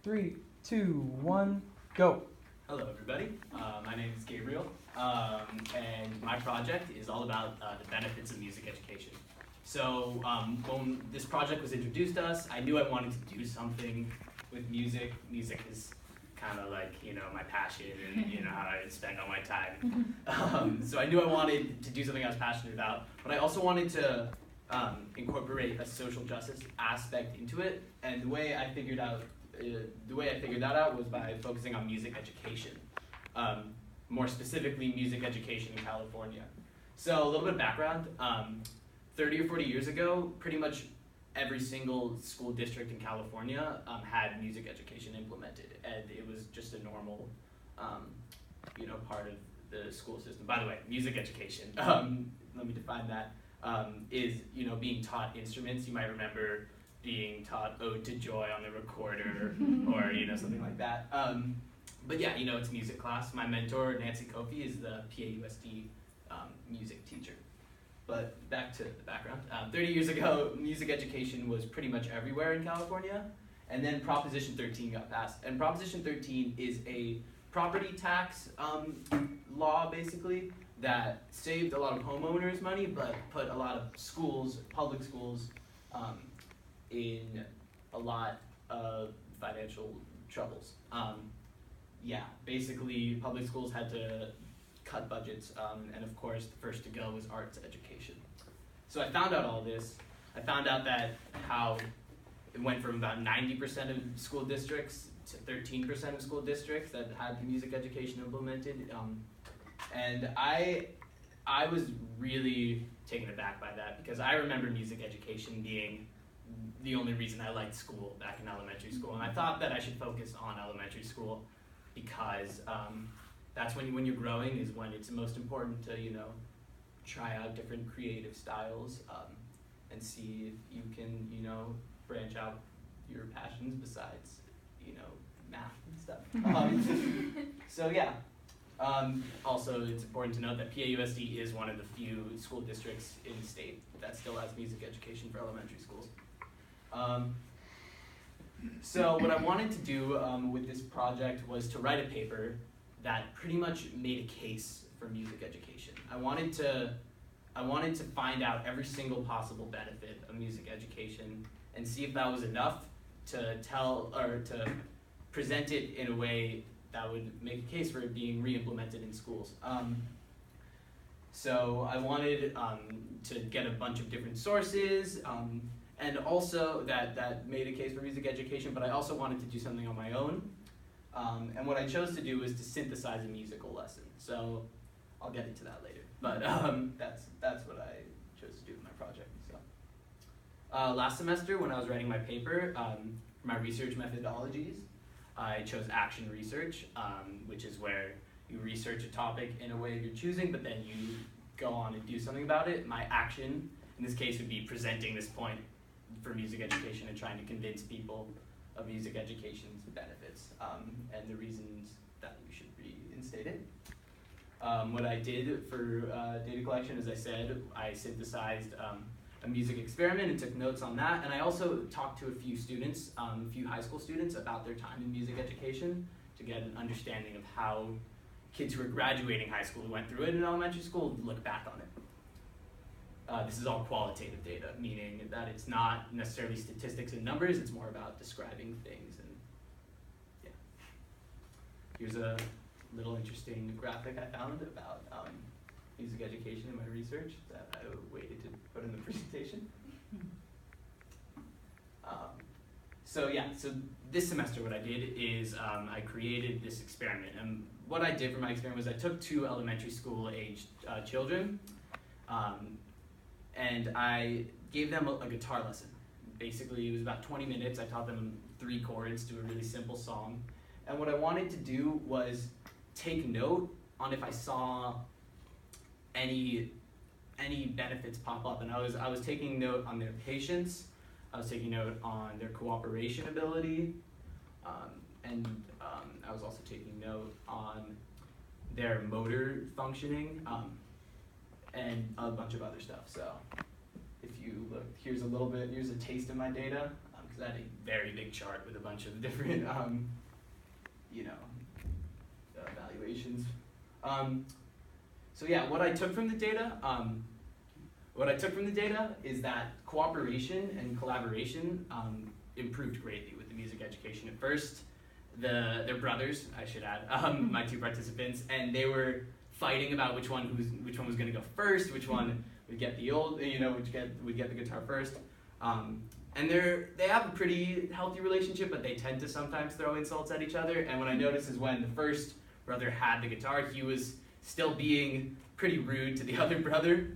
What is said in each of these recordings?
3, 2, 1, go. Hello, everybody. My name is Gabriel, and my project is all about the benefits of music education. So when this project was introduced to us, I knew I wanted to do something with music. Music is kind of like, my passion and, how I spend all my time. So I knew I wanted to do something I was passionate about, but I also wanted to incorporate a social justice aspect into it. And the way I figured that out was by focusing on music education, more specifically music education in California. So a little bit of background, 30 or 40 years ago, pretty much every single school district in California had music education implemented, and it was just a normal part of the school system. By the way, music education, let me define that, is being taught instruments. You might remember being taught Ode to Joy on the recorder or something like that. But yeah, it's music class. My mentor, Nancy Kofi, is the PAUSD music teacher. But back to the background. 30 years ago, music education was pretty much everywhere in California, and then Proposition 13 got passed. And Proposition 13 is a property tax law, basically, that saved a lot of homeowners money, but put a lot of schools, public schools, in a lot of financial troubles. Basically, public schools had to cut budgets, and of course, the first to go was arts education. So I found out all this. I found out that how it went from about 90% of school districts to 13% of school districts that had music education implemented, and I was really taken aback by that, because I remember music education being the only reason I liked school back in elementary school, and I thought that I should focus on elementary school because that's when you're growing is when it's most important to try out different creative styles and see if you can branch out your passions besides math and stuff. So yeah. Also, it's important to note that PAUSD is one of the few school districts in the state that still has music education for elementary schools. So what I wanted to do with this project was to write a paper that pretty much made a case for music education. I wanted to find out every single possible benefit of music education and see if that was enough to tell or to present it in a way that would make a case for it being re-implemented in schools. So I wanted to get a bunch of different sources, and also that made a case for music education, but I also wanted to do something on my own. And what I chose to do was to synthesize a musical lesson. So I'll get into that later. But that's what I chose to do with my project. So last semester, when I was writing my paper, for my research methodologies, I chose action research, which is where you research a topic in a way of your choosing, but then you go on and do something about it. My action, in this case, would be presenting this point for music education and trying to convince people of music education's benefits and the reasons that you should reinstate it. What I did for data collection, as I said, I synthesized a music experiment and took notes on that, and I also talked to a few students, a few high school students, about their time in music education to get an understanding of how kids who are graduating high school who went through it in elementary school look back on it. This is all qualitative data, meaning that it's not necessarily statistics and numbers, it's more about describing things. And yeah, here's a little interesting graphic I found about music education in my research that I waited to put in the presentation. So this semester what I did is I created this experiment. And what I did for my experiment was I took 2 elementary school aged children, and I gave them a guitar lesson. Basically, it was about 20 minutes. I taught them 3 chords to a really simple song. And what I wanted to do was take note on if I saw any benefits pop up. And I was taking note on their patience, I was taking note on their cooperation ability, and I was also taking note on their motor functioning, and a bunch of other stuff. So if you look, here's a taste of my data, because So I had a very big chart with a bunch of different, evaluations. So yeah, what I took from the data, is that cooperation and collaboration improved greatly with the music education. At first, they're brothers, I should add, my two participants, and they were fighting about which one was going to go first, which one would get the would get the guitar first. And they have a pretty healthy relationship, but they tend to sometimes throw insults at each other. And what I noticed is when the first brother had the guitar, he was still being pretty rude to the other brother.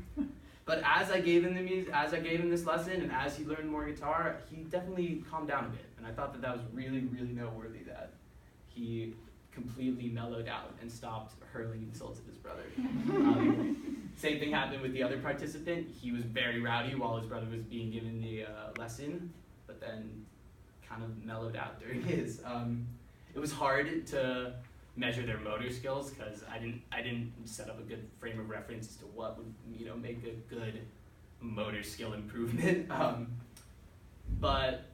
But as I gave him this lesson, and as he learned more guitar, he definitely calmed down a bit. And I thought that was really, really noteworthy that he completely mellowed out and stopped hurling insults at his brother. Same thing happened with the other participant. He was very rowdy while his brother was being given the lesson, but then kind of mellowed out during his. It was hard to measure their motor skills because I didn't set up a good frame of reference as to what would make a good motor skill improvement. But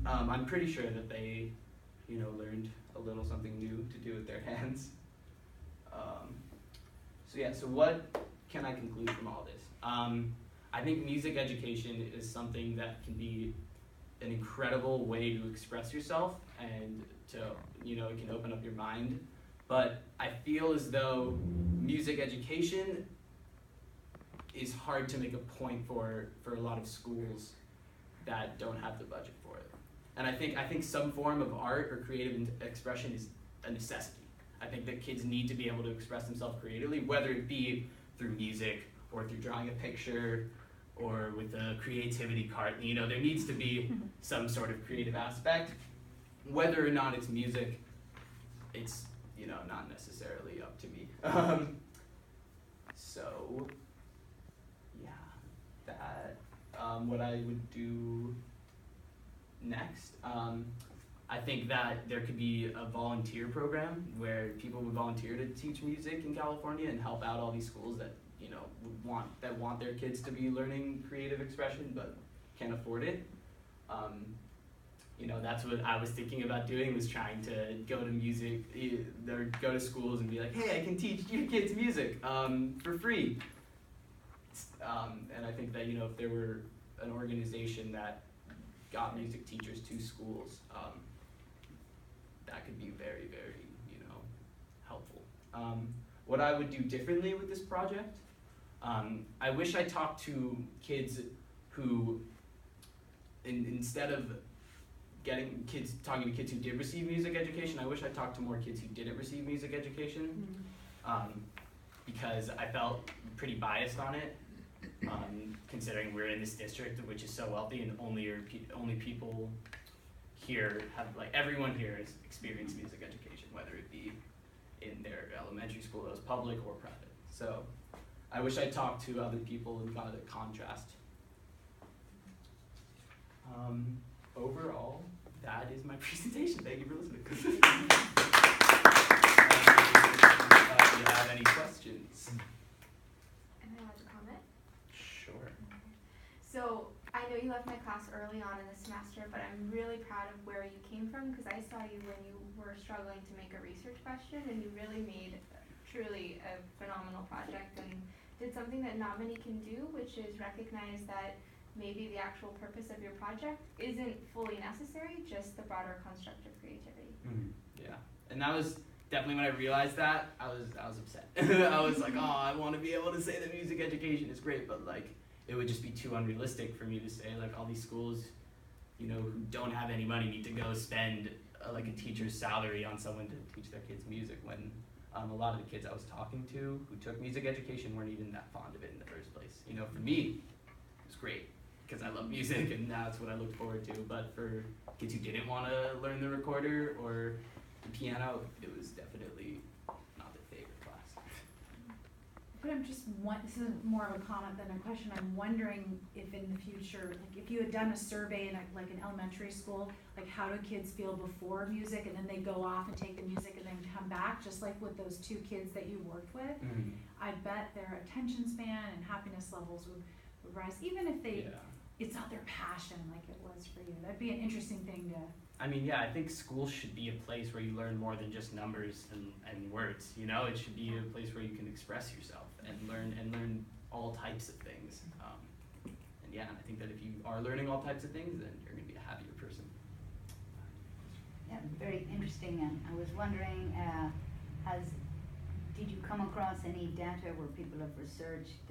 I'm pretty sure that they learned a little something new to do with their hands. So what can I conclude from all this? I think music education is something that can be an incredible way to express yourself and to, it can open up your mind. But I feel as though music education is hard to make a point for a lot of schools that don't have the budget for it. And I think some form of art or creative expression is a necessity. I think that kids need to be able to express themselves creatively, whether it be through music or through drawing a picture or with a creativity cart. There needs to be some sort of creative aspect. Whether or not it's music, it's not necessarily up to me. So yeah, that what I would do next. I think that there could be a volunteer program where people would volunteer to teach music in California and help out all these schools that want their kids to be learning creative expression but can't afford it. That's what I was thinking about doing, was trying to go to schools and be like, hey, I can teach your kids music for free. And I think that if there were an organization that got music teachers to schools, that could be very, very, helpful. What I would do differently with this project, I wish I talked to kids who, instead of talking to kids who did receive music education, I wish I talked to more kids who didn't receive music education, because I felt pretty biased on it. Considering we're in this district which is so wealthy and only people here have, everyone here has experienced music education, whether it be in their elementary school that was public or private. So I wish I talked to other people and got a contrast. Overall, that is my presentation. Thank you for listening. Do you have any questions? Am I allowed to comment? Sure. So I know you left my class early on in the semester, but I'm really proud of where you came from, because I saw you when you were struggling to make a research question, and you really made truly a phenomenal project and did something that not many can do, which is recognize that maybe the actual purpose of your project isn't fully necessary, just the broader construct of creativity. Yeah, and that was definitely when I realized that, I was upset. I was like, oh, I want to be able to say that music education is great, but it would just be too unrealistic for me to say all these schools, who don't have any money need to go spend a teacher's salary on someone to teach their kids music, when a lot of the kids I was talking to who took music education weren't even that fond of it in the first place. For me, it was great because I love music and that's what I looked forward to. But for kids who didn't want to learn the recorder or the piano, it was definitely not their favorite class. But this is more of a comment than a question. I'm wondering if in the future, if you had done a survey in an elementary school, how do kids feel before music, and then they go off and take the music and then come back, just like with those two kids that you worked with. I bet their attention span and happiness levels would rise, even if they it's not their passion like it was for you. That'd be an interesting thing to. I mean, yeah, I think school should be a place where you learn more than just numbers and words, you know? It should be a place where you can express yourself and learn all types of things. And yeah, I think that if you are learning all types of things, then you're gonna be a happier person. Yeah, very interesting, and I was wondering, did you come across any data where people have researched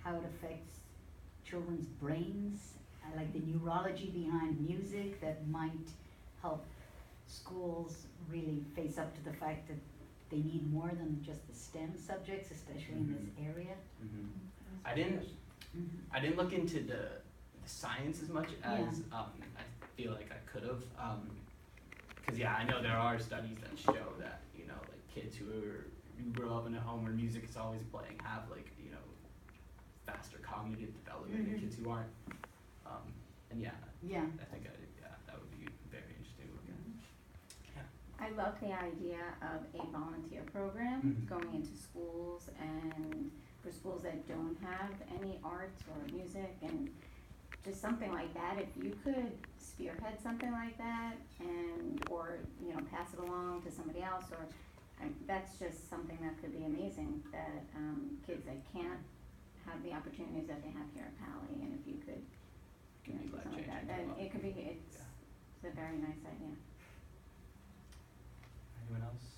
how it affects children's brains, like the neurology behind music that might help schools really face up to the fact that they need more than just the STEM subjects, especially in this area? I didn't look into the science as much as I feel like I could have. Because yeah, I know there are studies that show that, you know, like kids who grow up in a home where music is always playing have, like, you know, faster cognitive development than kids who aren't. And yeah, I think that would be very interesting to look at. I love the idea of a volunteer program going into schools and for schools that don't have any arts or music, and just something like that. If you could spearhead something like that or, you know, pass it along to somebody else, or that's just something that could be amazing, that kids that can't have the opportunities that they have here at Pali, and if you could, you know, do something like that, then it could be, it's a very nice idea. Anyone else?